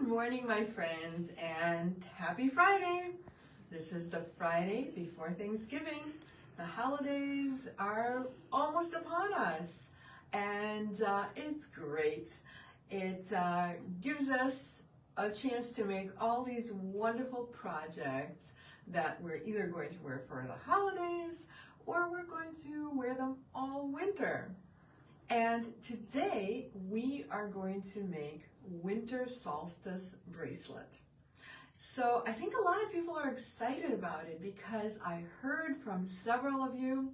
morning, my friends, and happy Friday. This is the Friday before Thanksgiving. The holidays are almost upon us, and it's great. It gives us a chance to make all these wonderful projects that we're either going to wear for the holidays or we're going to wear them all winter. And today we are going to make Winter Solstice Bracelet. So I think a lot of people are excited about it because I heard from several of you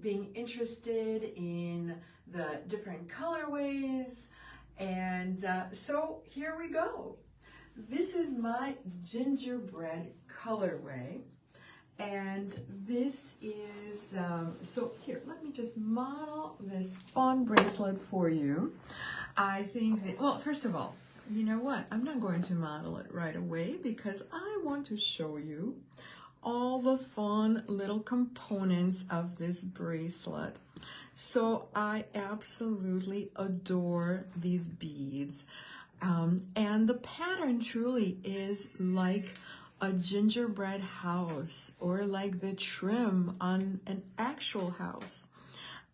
being interested in the different colorways. And so here we go. This is my gingerbread colorway. And this is, so here, let me just model this fun bracelet for you. I think that, well, first of all, you know what? I'm not going to model it right away because I want to show you all the fun little components of this bracelet. So I absolutely adore these beads. And the pattern truly is like a gingerbread house or like the trim on an actual house.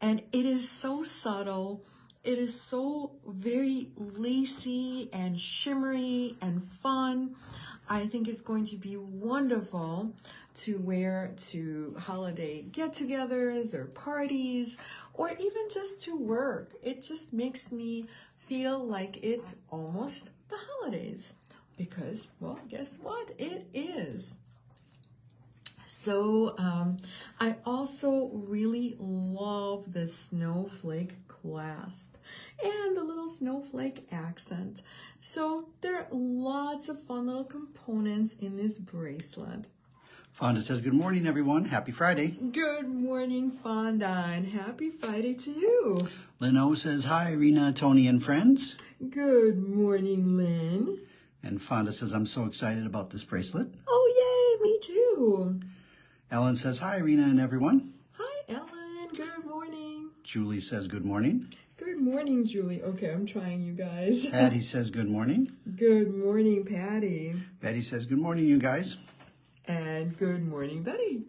And it is so subtle. It is so very lacy and shimmery and fun. I think it's going to be wonderful to wear to holiday get-togethers or parties or even just to work. It just makes me feel like it's almost the holidays because, well, guess what? It is. So I also really love the snowflake clasp and the little snowflake accent. So there are lots of fun little components in this bracelet. Fonda says, good morning, everyone. Happy Friday. Good morning, Fonda, and happy Friday to you. Lynn O says, hi, Irina, Tony, and friends. Good morning, Lynn. And Fonda says, I'm so excited about this bracelet. Oh, yay, me too. Ellen says, hi, Irina and everyone. Hi, Ellen. Good morning. Julie says, good morning. Good morning, Julie. Okay, I'm trying, you guys. Patty says, good morning. Good morning, Patty. Betty says, good morning, you guys. And good morning, Betty.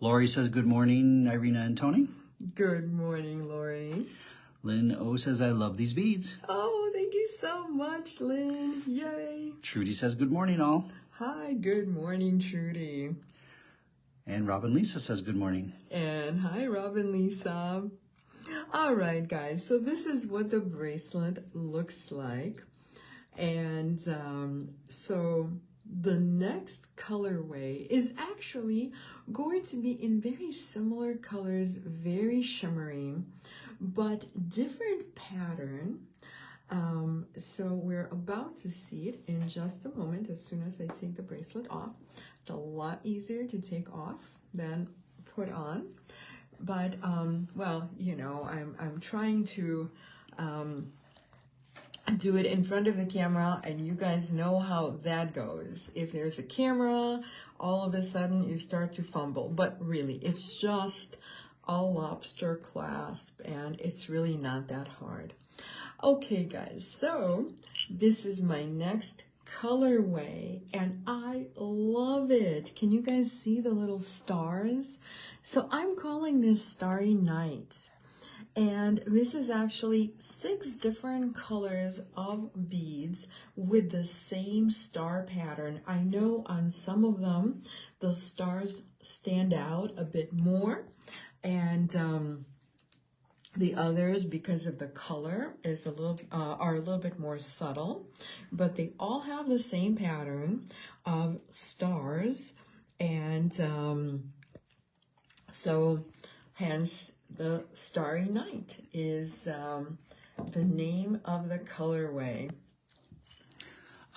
Lori says, good morning, Irina and Tony. Good morning, Lori. Lynn O says, I love these beads. Oh, thank you so much, Lynn. Yay. Trudy says, good morning, all. Hi, good morning, Trudy. And Robin Lisa says, good morning. And hi, Robin Lisa. All right, guys, so this is what the bracelet looks like. And so the next colorway is actually going to be in very similar colors, very shimmery, but different pattern. So we're about to see it in just a moment as soon as I take the bracelet off. It's a lot easier to take off than put on. But, well, you know, I'm trying to do it in front of the camera, and you guys know how that goes. If there's a camera, all of a sudden you start to fumble. But really, it's just a lobster clasp, and it's really not that hard. Okay, guys, so this is my next colorway, and I love it. Can you guys see the little stars? So I'm calling this Starry Night. And this is actually 6 different colors of beads with the same star pattern. I know on some of them, the stars stand out a bit more. And the others, because of the color, is are a little bit more subtle. But they all have the same pattern of stars. And so hence, the Starry Night is the name of the colorway.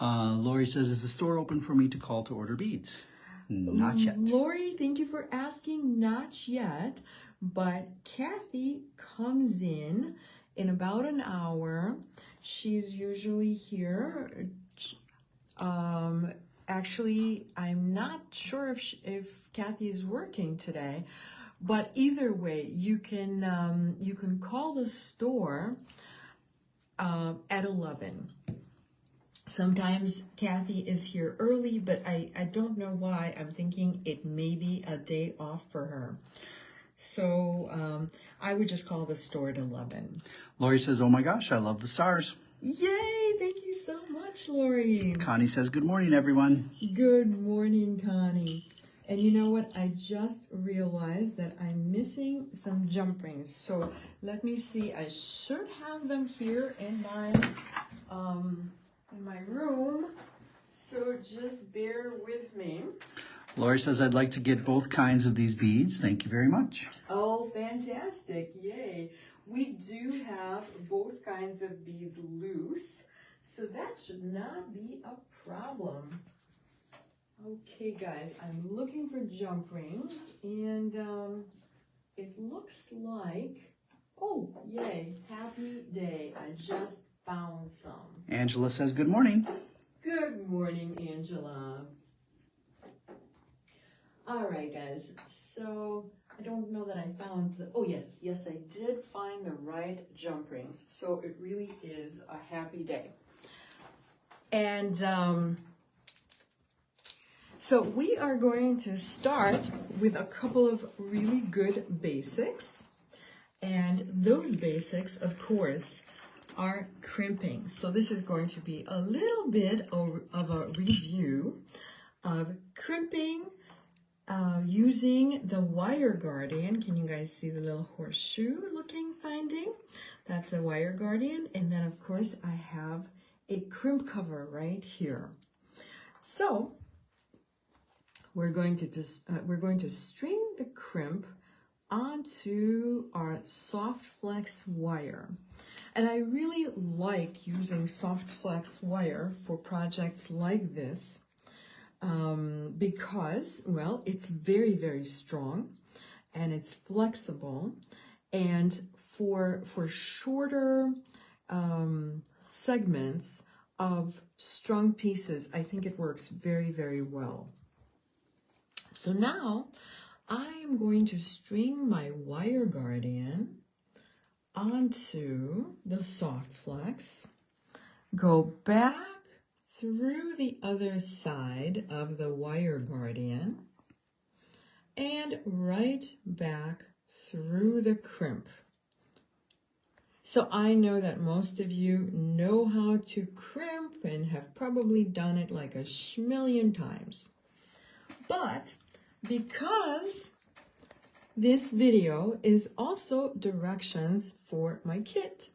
Lori says, is the store open for me to call to order beads? Not yet. Lori, thank you for asking. Not yet, but Kathy comes in about an hour. She's usually here. Actually, I'm not sure if Kathy is working today. But either way, you can call the store at 11. Sometimes Kathy is here early, but I don't know why. I'm thinking it may be a day off for her. So I would just call the store at 11. Lori says, oh my gosh, I love the stars. Yay! Thank you so much, Lori. Connie says, good morning, everyone. Good morning, Connie. And you know what? I just realized that I'm missing some jump rings. So let me see. I should have them here in my room. So just bear with me. Lori says, I'd like to get both kinds of these beads. Thank you very much. Oh, fantastic. Yay. We do have both kinds of beads loose. So that should not be a problem. Okay, guys, I'm looking for jump rings, and it looks like, oh, yay, happy day. I just found some. Angela says, good morning. Good morning, Angela. All right, guys, so I don't know that I found the, oh, yes, I did find the right jump rings. So it really is a happy day. And so we are going to start with a couple of really good basics. And those basics, of course, are crimping. So this is going to be a little bit of a review of crimping using the wire guardian. Can you guys see the little horseshoe looking finding? That's a wire guardian. And then, of course, I have a crimp cover right here. So we're going to string the crimp onto our soft flex wire. And I really like using soft flex wire for projects like this because, well, it's very, very strong and it's flexible. And for shorter segments of strung pieces, I think it works very, very well. So now I am going to string my wire guardian onto the soft flex, go back through the other side of the wire guardian, and right back through the crimp. So I know that most of you know how to crimp and have probably done it like a schmillion times. But because this video is also directions for my kit,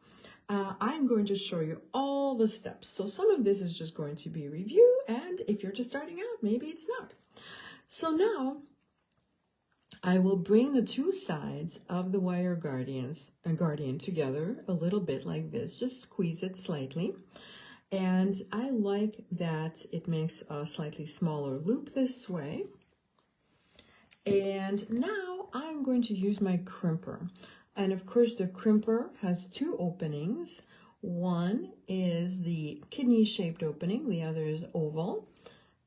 I'm going to show you all the steps. So some of this is just going to be review, and if you're just starting out, maybe it's not. So now I will bring the two sides of the wire guardian together a little bit like this. Just squeeze it slightly. And I like that it makes a slightly smaller loop this way. And now I'm going to use my crimper. And of course the crimper has two openings. One is the kidney-shaped opening, the other is oval.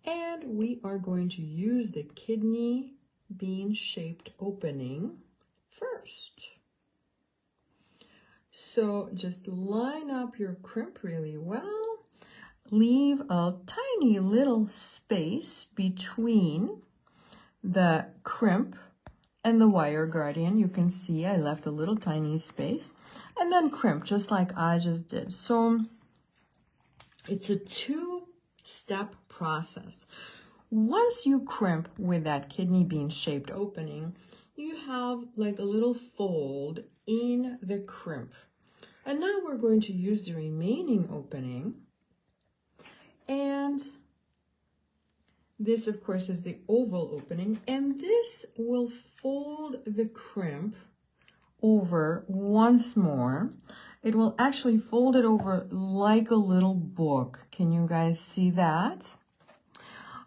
And we are going to use the kidney bean-shaped opening first. So just line up your crimp really well. Leave a tiny little space between the crimp and the wire guardian. You can see I left a little tiny space, and then crimp just like I just did. So it's a two-step process. Once you crimp with that kidney bean shaped opening, you have like a little fold in the crimp. And now we're going to use the remaining opening, and this, of course, is the oval opening, and this will fold the crimp over once more. It will actually fold it over like a little book. Can you guys see that?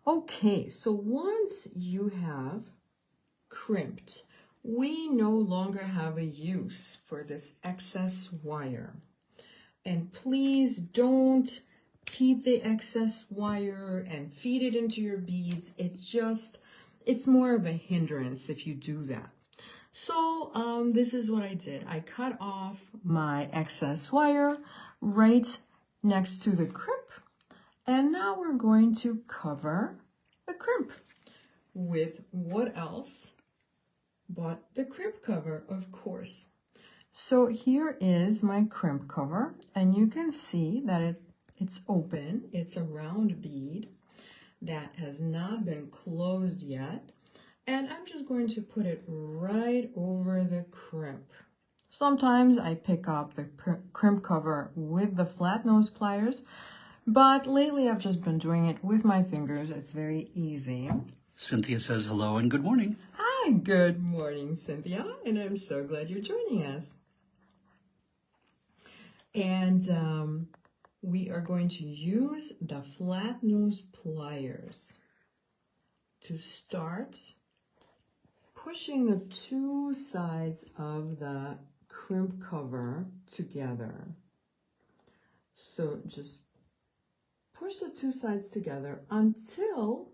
Okay, so once you have crimped, we no longer have a use for this excess wire. And please don't keep the excess wire and feed it into your beads. It's more of a hindrance if you do that. So this is what I did. I cut off my excess wire right next to the crimp, And now we're going to cover the crimp with what else but the crimp cover, of course. So here is my crimp cover, and you can see that it's open. It's a round bead that has not been closed yet. And I'm just going to put it right over the crimp. Sometimes I pick up the crimp cover with the flat nose pliers, but lately I've just been doing it with my fingers. It's very easy. Cynthia says hello and good morning. Hi, good morning, Cynthia, and I'm so glad you're joining us. And we are going to use the flat nose pliers to start pushing the two sides of the crimp cover together. So just push the two sides together until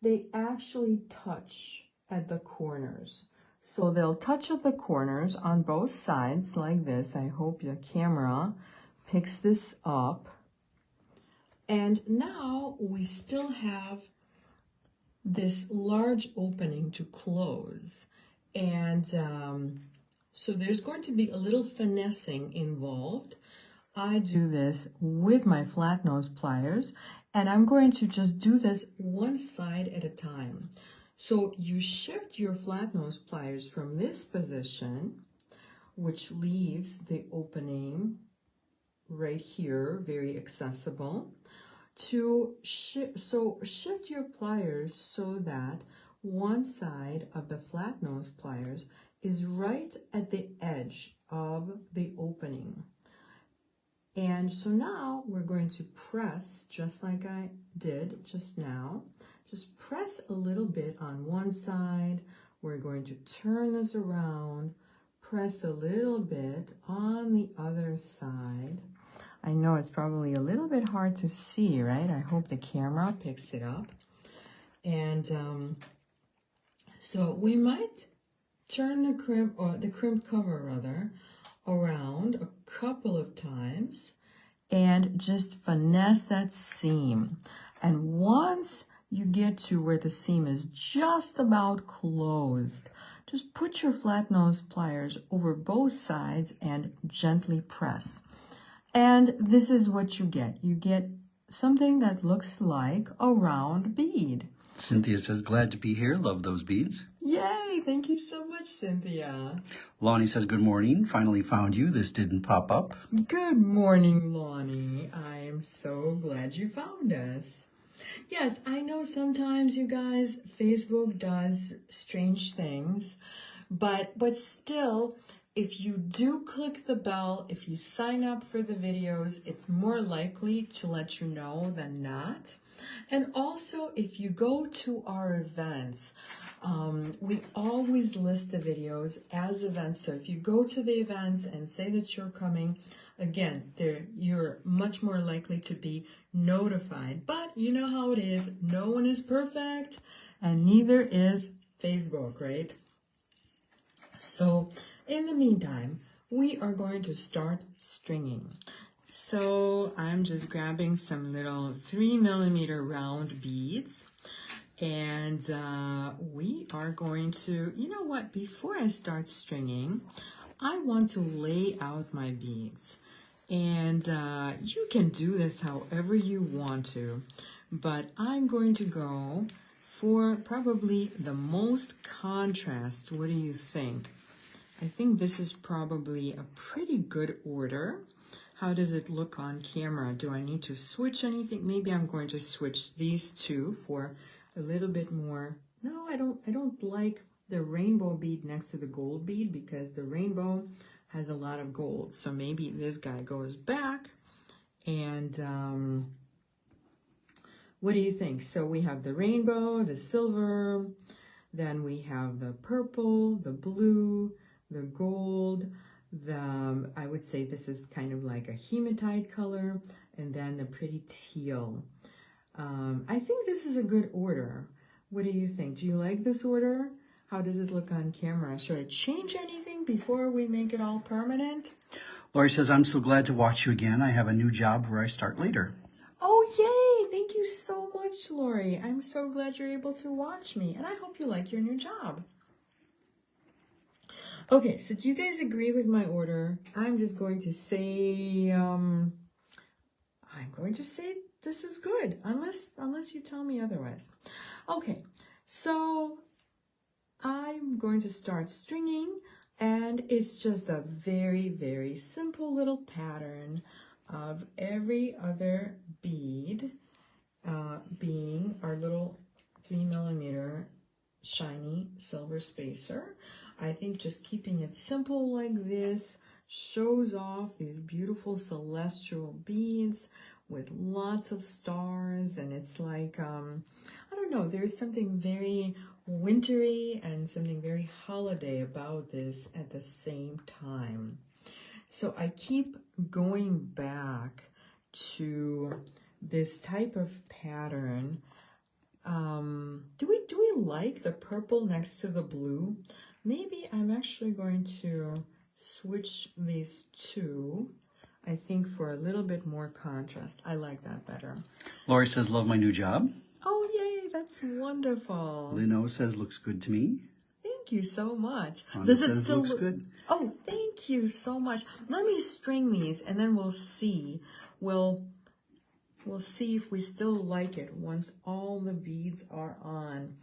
they actually touch at the corners. So they'll touch at the corners on both sides like this. I hope the camera picks this up. And now we still have this large opening to close. And so there's going to be a little finessing involved. I do this with my flat nose pliers, and I'm going to just do this one side at a time. So you shift your flat nose pliers from this position, which leaves the opening right here, very accessible, to shift your pliers so that one side of the flat nose pliers is right at the edge of the opening. And so now we're going to press just like I did just now. Just press a little bit on one side. We're going to turn this around, press a little bit on the other side. I know it's probably a little bit hard to see, right? I hope the camera picks it up. And so we might turn the crimp cover rather, around a couple of times and just finesse that seam. And once you get to where the seam is just about closed, just put your flat nose pliers over both sides and gently press. And this is what you get. You get something that looks like a round bead. Cynthia says, glad to be here. Love those beads. Yay! Thank you so much, Cynthia. Lonnie says, good morning. Finally found you. This didn't pop up. Good morning, Lonnie. I am so glad you found us. Yes, I know sometimes, you guys, Facebook does strange things, but still, if you do click the bell, if you sign up for the videos, it's more likely to let you know than not. And also, if you go to our events, we always list the videos as events. So if you go to the events and say that you're coming, again, you're much more likely to be notified. But you know how it is. No one is perfect, and neither is Facebook, right? So in the meantime, we are going to start stringing. So I'm just grabbing some little 3mm round beads, and we are going to, you know what, before I start stringing, I want to lay out my beads. And you can do this however you want to, but I'm going to go for probably the most contrast. What do you think? I think this is probably a pretty good order. How does it look on camera? Do I need to switch anything? Maybe I'm going to switch these two for a little bit more. No, I don't like the rainbow bead next to the gold bead because the rainbow has a lot of gold. So maybe this guy goes back. And what do you think? So we have the rainbow, the silver, then we have the purple, the blue, the gold, I would say this is kind of like a hematite color, and then the pretty teal. I think this is a good order. What do you think? Do you like this order? How does it look on camera? Should I change anything before we make it all permanent? Lori says, I'm so glad to watch you again. I have a new job where I start later. Oh, yay! Thank you so much, Lori. I'm so glad you're able to watch me, and I hope you like your new job. Okay, so do you guys agree with my order? I'm just going to say, this is good, unless you tell me otherwise. Okay, so I'm going to start stringing, and it's just a very, very simple little pattern of every other bead being our little 3mm shiny silver spacer. I think just keeping it simple like this shows off these beautiful celestial beads with lots of stars, and it's like, I don't know, there's something very wintry and something very holiday about this at the same time. So I keep going back to this type of pattern. Do we like the purple next to the blue? Maybe I'm actually going to switch these two, I think, for a little bit more contrast. I like that better. Lori says, love my new job. Oh, yay, that's wonderful. Lino says, looks good to me. Thank you so much. Honda Does it says, still looks look good. Oh, thank you so much. Let me string these, and then we'll see. We'll see if we still like it once all the beads are on.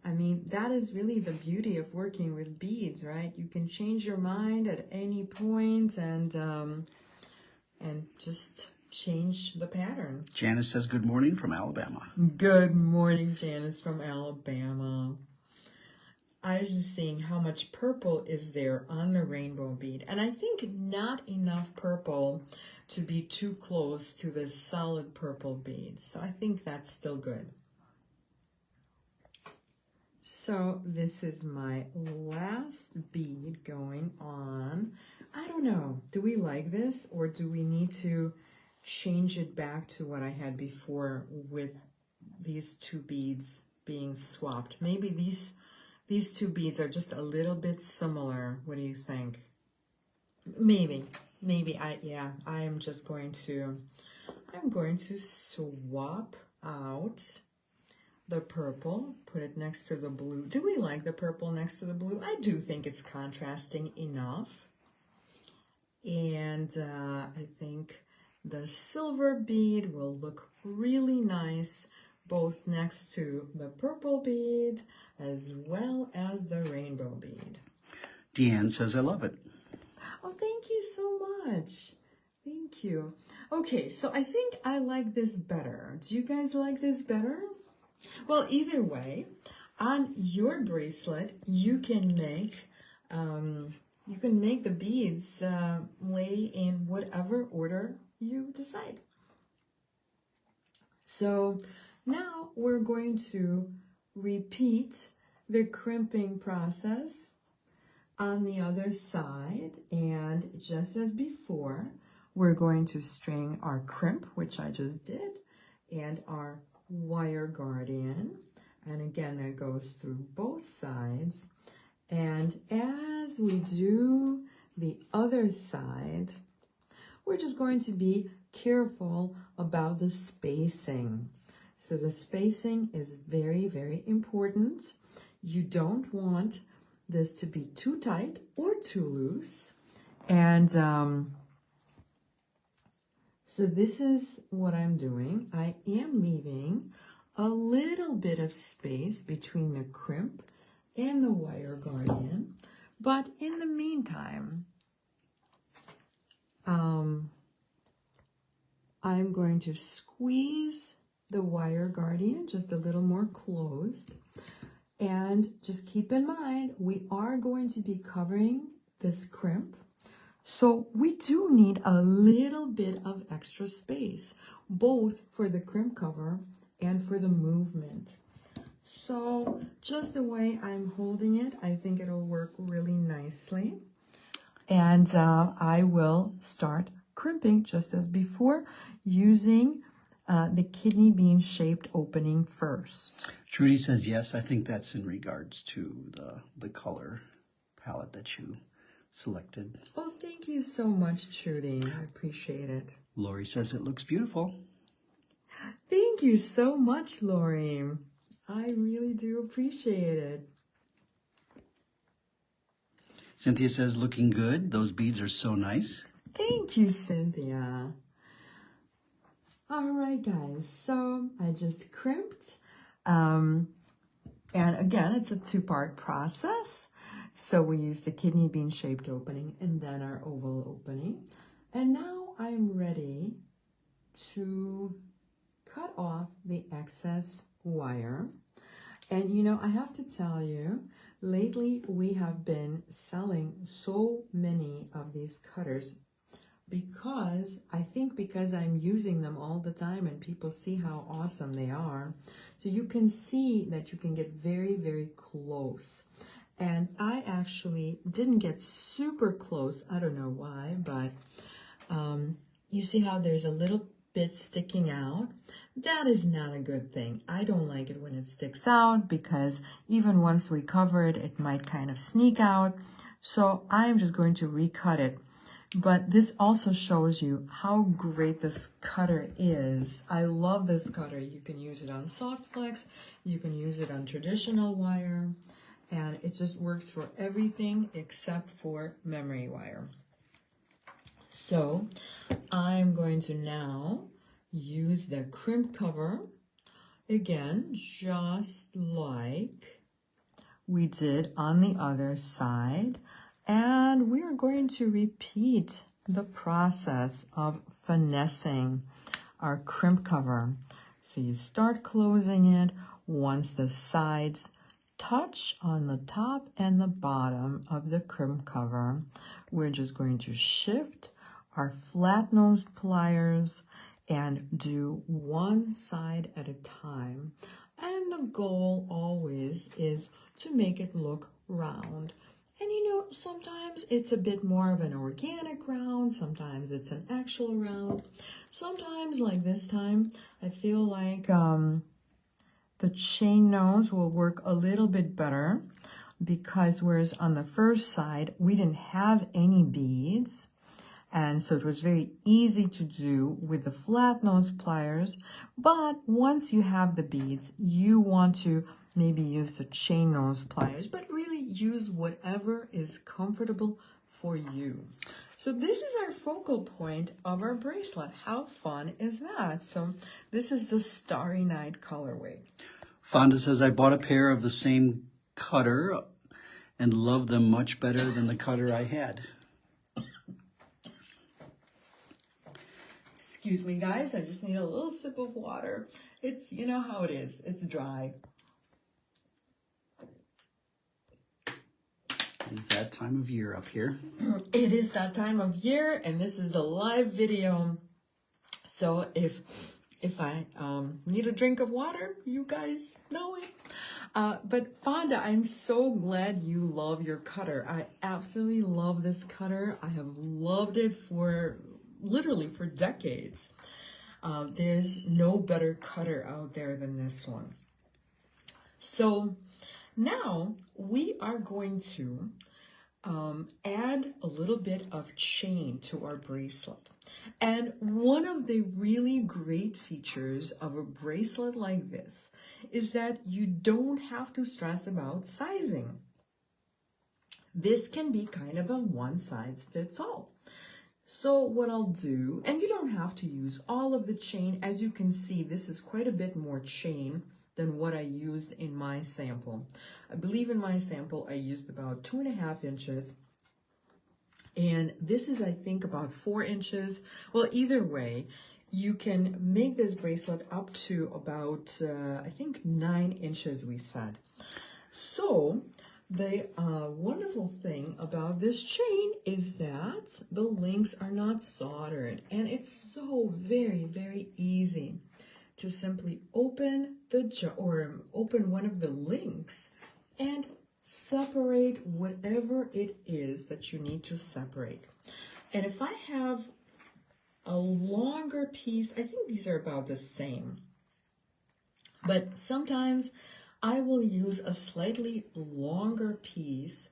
I mean, that is really the beauty of working with beads, right? You can change your mind at any point and just change the pattern. Janice says, good morning from Alabama. Good morning, Janice from Alabama. I was just seeing how much purple is there on the rainbow bead. And I think not enough purple to be too close to the solid purple beads. So I think that's still good. So this is my last bead going on. I don't know, do we like this, or do we need to change it back to what I had before with these two beads being swapped? Maybe these two beads are just a little bit similar. What do you think? Maybe I'm going to swap out the purple, put it next to the blue. Do we like the purple next to the blue? I do think it's contrasting enough. And I think the silver bead will look really nice both next to the purple bead as well as the rainbow bead. Deanne says, I love it. Oh, thank you so much. Thank you. Okay, so I think I like this better. Do you guys like this better? Well, either way, on your bracelet, you can make the beads lay in whatever order you decide. So now we're going to repeat the crimping process on the other side, and just as before, we're going to string our crimp, which I just did, and our wire guardian, and again that goes through both sides. And as we do the other side, we're just going to be careful about the spacing. So the spacing is very, very important. You don't want this to be too tight or too loose. And so this is what I'm doing. I am leaving a little bit of space between the crimp and the wire guardian. But in the meantime, I'm going to squeeze the wire guardian just a little more closed. And just keep in mind, we are going to be covering this crimp. So we do need a little bit of extra space, both for the crimp cover and for the movement. So just the way I'm holding it, I think it'll work really nicely. And I will start crimping just as before, using the kidney bean shaped opening first. Trudy says, yes, I think that's in regards to the color palette that you selected. Oh, thank you so much, Trudy. I appreciate it. Lori says it looks beautiful. Thank you so much, Lori. I really do appreciate it. Cynthia says, looking good. Those beads are so nice. Thank you, Cynthia. All right, guys, so I just crimped. And again, it's a two-part process. So we use the kidney bean shaped opening and then our oval opening. And now I'm ready to cut off the excess wire. And you know, I have to tell you, lately we have been selling so many of these cutters because I'm using them all the time and people see how awesome they are. So you can see that you can get very, very close. And I actually didn't get super close. I don't know why, but you see how there's a little bit sticking out? That is not a good thing. I don't like it when it sticks out because even once we cover it, it might kind of sneak out. So I'm just going to recut it. But this also shows you how great this cutter is. I love this cutter. You can use it on soft flex, you can use it on traditional wire, and it just works for everything except for memory wire. So I'm going to now use the crimp cover again, just like we did on the other side. And we are going to repeat the process of finessing our crimp cover. So you start closing it once the sides touch on the top and the bottom of the crimp cover. We're just going to shift our flat nosed pliers and do one side at a time. And the goal always is to make it look round. And you know, sometimes it's a bit more of an organic round, sometimes it's an actual round. Sometimes, like this time, I feel like the chain nose will work a little bit better because whereas on the first side, we didn't have any beads. And so it was very easy to do with the flat nose pliers. But once you have the beads, you want to maybe use the chain nose pliers, but really use whatever is comfortable for you. So this is our focal point of our bracelet. How fun is that? So this is the Starry Night colorway. Fonda says, I bought a pair of the same cutter and love them much better than the cutter I had. Excuse me, guys, I just need a little sip of water. It's, you know how it is, it's dry. It's that time of year up here. It is that time of year, and this is a live video. So if I need a drink of water, you guys know it. But Fonda, I'm so glad you love your cutter. I absolutely love this cutter. I have loved it for literally for decades. There's no better cutter out there than this one. So now we are going to add a little bit of chain to our bracelet. And one of the really great features of a bracelet like this is that you don't have to stress about sizing. This can be kind of a one size fits all. So what I'll do, and you don't have to use all of the chain. As you can see, this is quite a bit more chain than what I used in my sample. I believe in my sample, I used about 2.5 inches. And this is, I think, about 4 inches. Well, either way, you can make this bracelet up to about, I think, 9 inches, we said. So the wonderful thing about this chain is that the links are not soldered, and it's so very, very easy to simply open open one of the links and separate whatever it is that you need to separate. And if I have a longer piece, I think these are about the same, but sometimes I will use a slightly longer piece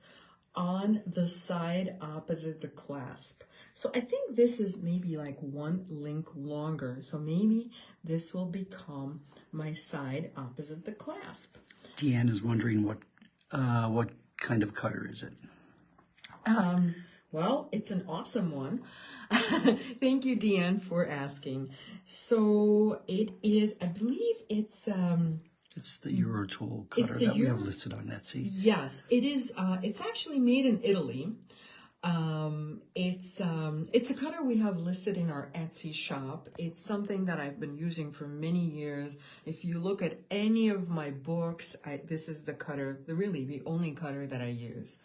on the side opposite the clasp. So I think this is maybe like one link longer. So maybe this will become my side opposite the clasp. Deanne is wondering what kind of cutter is it? Well, it's an awesome one. Thank you, Deanne, for asking. So it is, I believe it's the Eurotool cutter that we have listed on Etsy. Yes, it is. It's actually made in Italy. It's a cutter we have listed in our Etsy shop. It's something that I've been using for many years. If you look at any of my books, this is the cutter, really the only cutter that I use.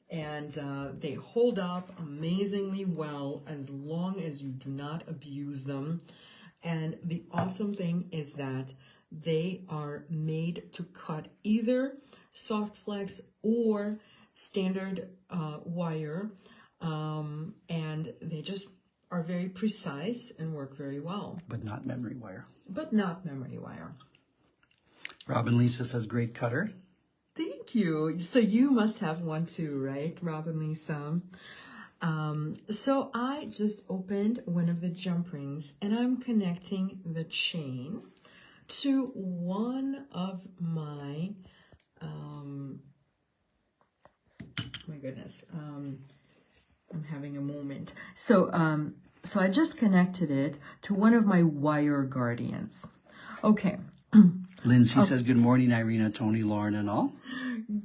And they hold up amazingly well as long as you do not abuse them. And the awesome thing is that they are made to cut either soft flex or standard wire, and they just are very precise and work very well. But not memory wire. But not memory wire. Robin Lisa says, great cutter. Thank you. So you must have one too, right, Robin Lisa? So I just opened one of the jump rings and I'm connecting the chain to one of my, my goodness, I'm having a moment. So I just connected it to one of my wire guardians. Okay. Lindsay says, good morning, Irina, Tony, Lauren, and all.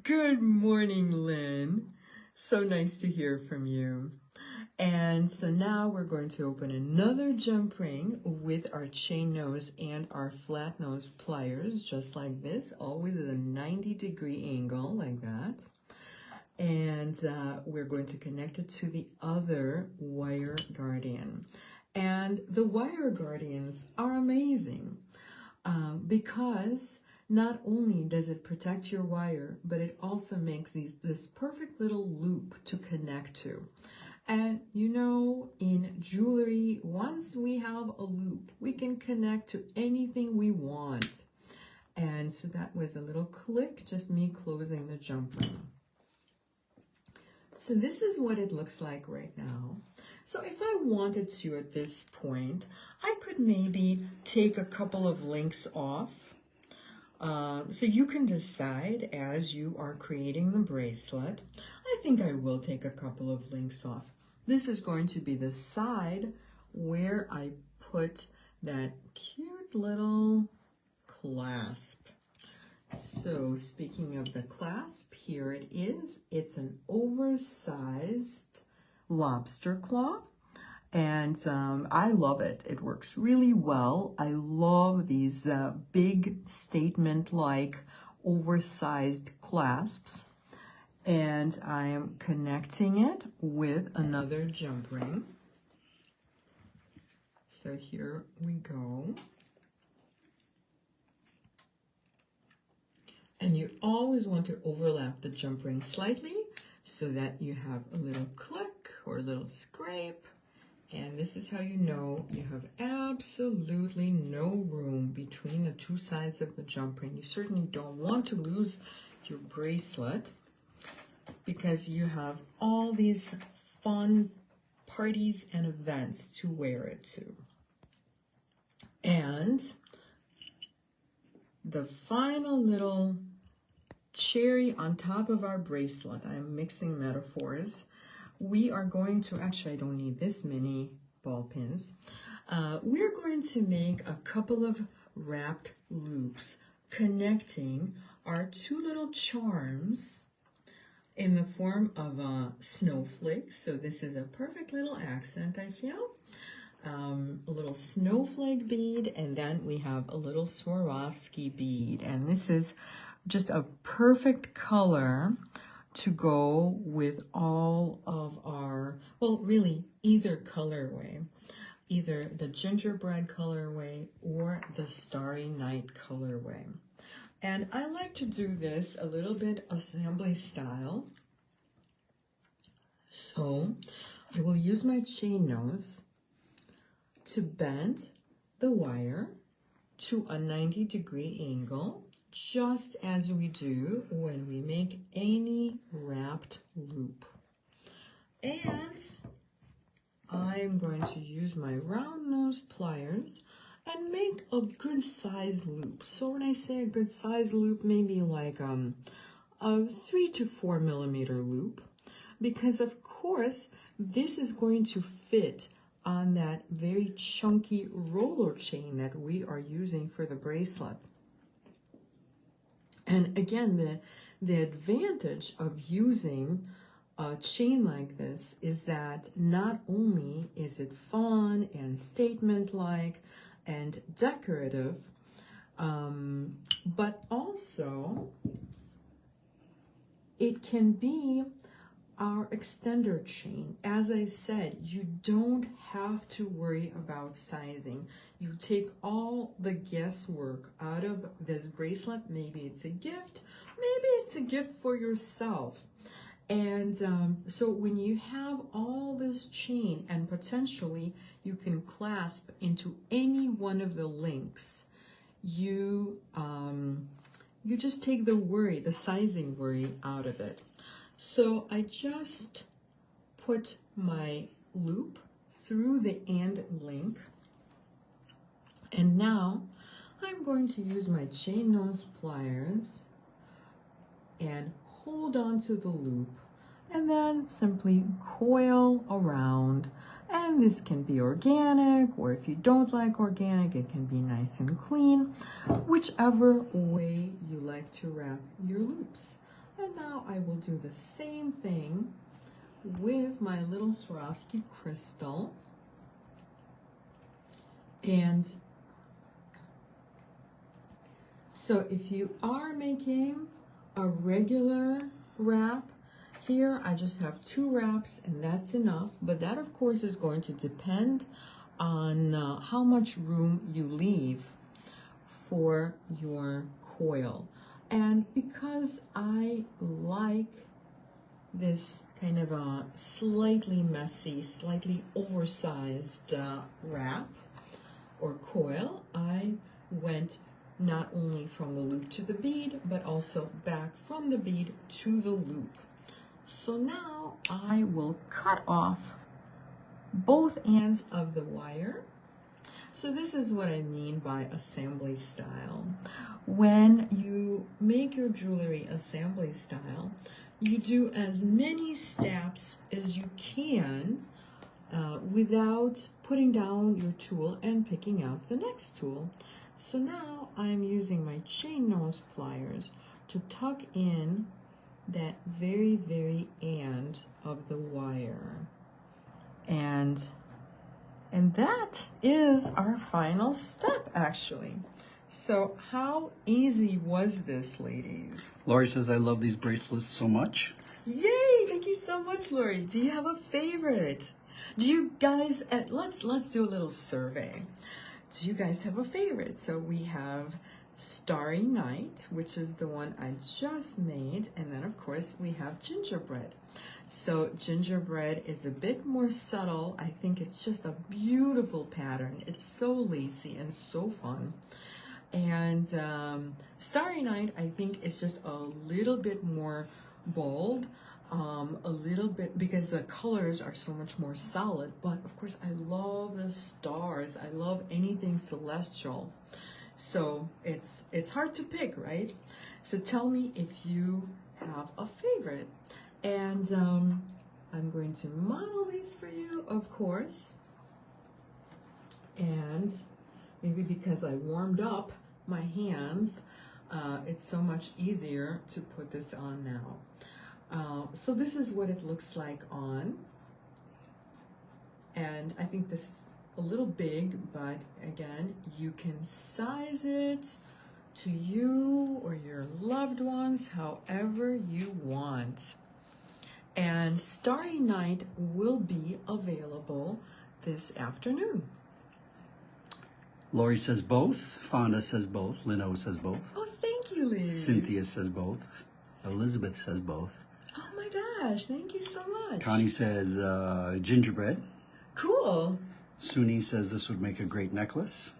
Good morning, Lynn. So nice to hear from you. And so now we're going to open another jump ring with our chain nose and our flat nose pliers, just like this, always at a 90-degree angle, like that. And we're going to connect it to the other wire guardian. And the wire guardians are amazing because not only does it protect your wire, but it also makes this perfect little loop to connect to. And you know, in jewelry, once we have a loop, we can connect to anything we want. And so that was a little click, just me closing the jump ring. So this is what it looks like right now. So if I wanted to at this point, I could maybe take a couple of links off. So you can decide as you are creating the bracelet. I think I will take a couple of links off. This is going to be the side where I put that cute little clasp. So speaking of the clasp, here it is. It's an oversized lobster claw. And I love it. It works really well. I love these big statement-like oversized clasps. And I am connecting it with another jump ring. So here we go. And you always want to overlap the jump ring slightly so that you have a little click or a little scrape. And this is how you know you have absolutely no room between the two sides of the jump ring. You certainly don't want to lose your bracelet because you have all these fun parties and events to wear it to. And the final little cherry on top of our bracelet, I'm mixing metaphors, we are going to, actually I don't need this many ball pins, we're going to make a couple of wrapped loops connecting our two little charms in the form of a snowflake. So this is a perfect little accent, I feel. A little snowflake bead, and then we have a little Swarovski bead. And this is just a perfect color to go with all of our, well, really either colorway, either the gingerbread colorway or the starry night colorway. And I like to do this a little bit assembly style. So I will use my chain nose to bend the wire to a 90-degree angle, just as we do when we make any wrapped loop. And I'm going to use my round nose pliers and make a good size loop. So when I say a good size loop, maybe like a 3 to 4 millimeter loop, because of course this is going to fit on that very chunky roller chain that we are using for the bracelet. And again, the advantage of using a chain like this is that not only is it fun and statement-like and decorative, but also it can be our extender chain. As I said, you don't have to worry about sizing. You take all the guesswork out of this bracelet. Maybe it's a gift, maybe it's a gift for yourself. And so when you have all this chain and potentially you can clasp into any one of the links, you just take the sizing worry out of it. So I just put my loop through the end link, and now I'm going to use my chain nose pliers and hold on to the loop and then simply coil around. And this can be organic, or if you don't like organic, it can be nice and clean, whichever way you like to wrap your loops. And now I will do the same thing with my little Swarovski crystal. And so if you are making a regular wrap, here I just have 2 wraps and that's enough. But that of course is going to depend on how much room you leave for your coil. And because I like this kind of a slightly messy, slightly oversized wrap or coil, I went not only from the loop to the bead, but also back from the bead to the loop. So now I will cut off both ends of the wire. So this is what I mean by assembly style. When you make your jewelry assembly style, you do as many steps as you can without putting down your tool and picking up the next tool. So now I'm using my chain nose pliers to tuck in that very, very end of the wire. And that is our final step, actually. So how easy was this, ladies? Lori says, I love these bracelets so much. Yay! Thank you so much, Lori. Do you have a favorite? Do you guys, let's do a little survey. Do you guys have a favorite? So we have Starry Night, which is the one I just made. And then, of course, we have Gingerbread. So gingerbread is a bit more subtle. I think it's just a beautiful pattern. It's so lacy and so fun. And Starry Night, I think, is just a little bit more bold, a little bit, because the colors are so much more solid. But of course, I love the stars. I love anything celestial. So it's hard to pick, right? So tell me if you have a favorite. And I'm going to model these for you, of course. And maybe because I warmed up my hands, it's so much easier to put this on now. So this is what it looks like on. And I think this is a little big, but again, you can size it to you or your loved ones however you want. And Starry Night will be available this afternoon. Lori says both. Fonda says both. Lino says both. Oh, thank you, ladies. Cynthia says both. Elizabeth says both. Oh my gosh, thank you so much. Connie says gingerbread. Cool. Suni says this would make a great necklace.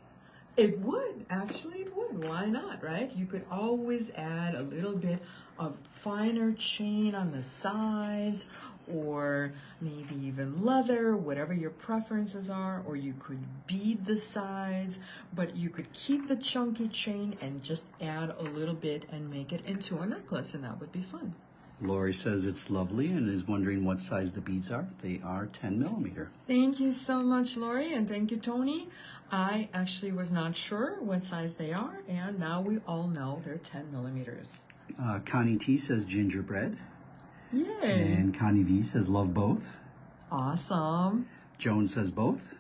It would, actually it would. Why not, right? You could always add a little bit of finer chain on the sides, or maybe even leather, whatever your preferences are, or you could bead the sides, but you could keep the chunky chain and just add a little bit and make it into a necklace, and that would be fun. Lori says it's lovely and is wondering what size the beads are. They are 10 millimeter. Thank you so much, Lori, and thank you, Tony. I actually was not sure what size they are, and now we all know they're 10 millimeters. Connie T says gingerbread. Yay. And Connie V says love both. Awesome. Joan says both.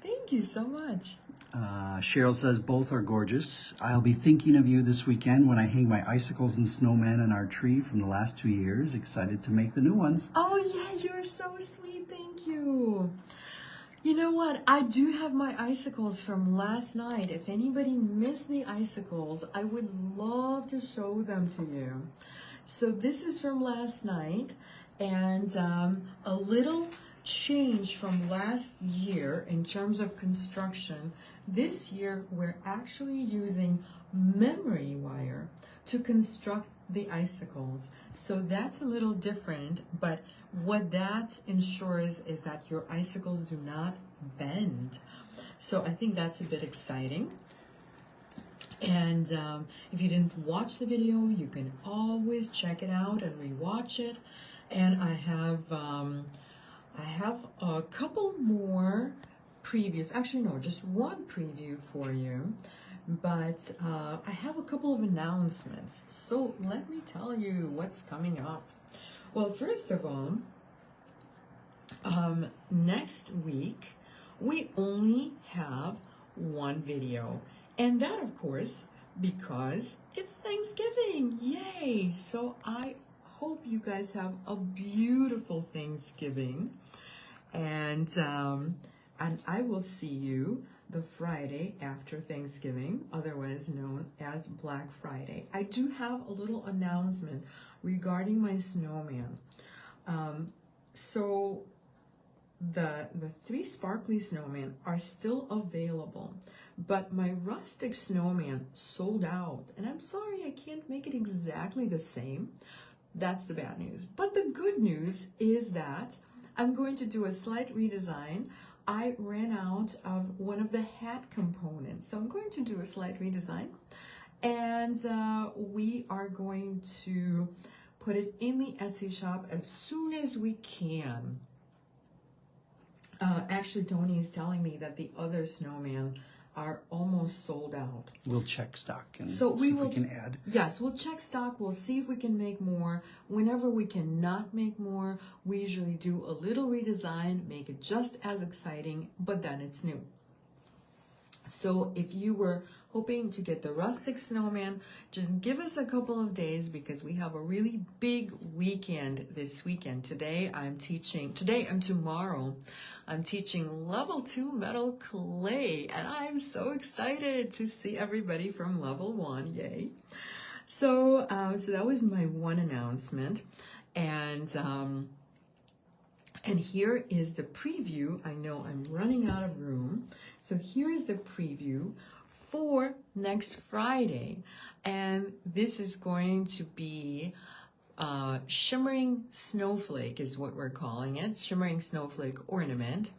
Thank you so much. Cheryl says both are gorgeous. I'll be thinking of you this weekend when I hang my icicles and snowman on our tree from the last 2 years. Excited to make the new ones. Oh yeah, you're so sweet. Thank you. You know what? I do have my icicles from last night. If anybody missed the icicles, I would love to show them to you. So this is from last night, and a little change from last year in terms of construction. This year, we're actually using memory wire to construct the icicles. So that's a little different, but what that ensures is that your icicles do not bend. So I think that's a bit exciting. And if you didn't watch the video, you can always check it out and rewatch it. And I have a couple more previews. Actually, no, just one preview for you. But I have a couple of announcements. So let me tell you what's coming up. Well, first of all, next week, we only have one video. And that, of course, because it's Thanksgiving. Yay! So I hope you guys have a beautiful Thanksgiving. And I will see you the Friday after Thanksgiving, otherwise known as Black Friday. I do have a little announcement regarding my snowman. So the 3 sparkly snowmen are still available, but my rustic snowman sold out, and I'm sorry I can't make it exactly the same. That's the bad news. But the good news is that I'm going to do a slight redesign. I ran out of one of the hat components, so I'm going to do a slight redesign, and we are going to put it in the Etsy shop as soon as we can. Actually, Tony is telling me that the other snowman are almost sold out. We'll check stock and so see if we can add. Yes, we'll check stock. We'll see if we can make more. Whenever we cannot make more, we usually do a little redesign, make it just as exciting, but then it's new. So if you were hoping to get the rustic snowman, just give us a couple of days because we have a really big weekend this weekend. Today and tomorrow, I'm teaching level 2 metal clay, and I'm so excited to see everybody from level 1. Yay. So that was my one announcement. And here is the preview. I know I'm running out of room. So here is the preview for next Friday. And this is going to be Shimmering Snowflake is what we're calling it. Shimmering Snowflake Ornament.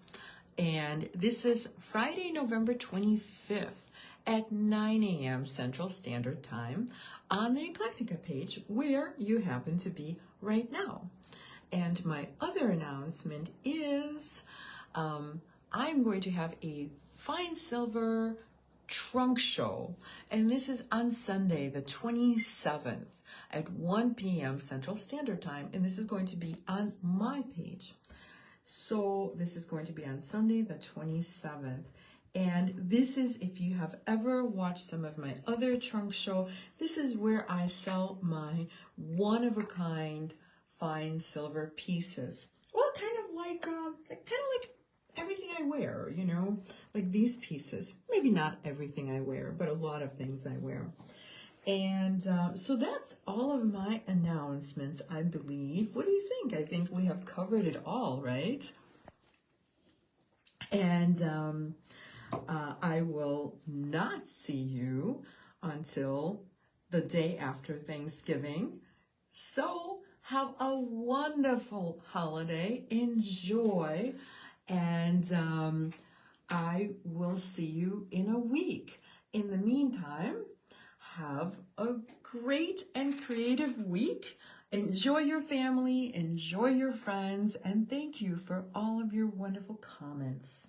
And this is Friday, November 25th at 9 a.m. Central Standard Time on the Eclectica page where you happen to be right now. And my other announcement is I'm going to have a fine silver trunk show, and this is on Sunday, the 27th at 1 p.m. Central Standard Time, and this is going to be on my page. So this is going to be on Sunday, the 27th. And this is, if you have ever watched some of my other trunk show, this is where I sell my one-of-a-kind fine silver pieces. Well, kind of like everything I wear, you know, like these pieces. Maybe not everything I wear, but a lot of things I wear. And so that's all of my announcements, I believe. What do you think? I think we have covered it all, right? And I will not see you until the day after Thanksgiving. So Have a wonderful holiday. Enjoy. And I will see you in a week. In the meantime, have a great and creative week. Enjoy your family, enjoy your friends, and thank you for all of your wonderful comments.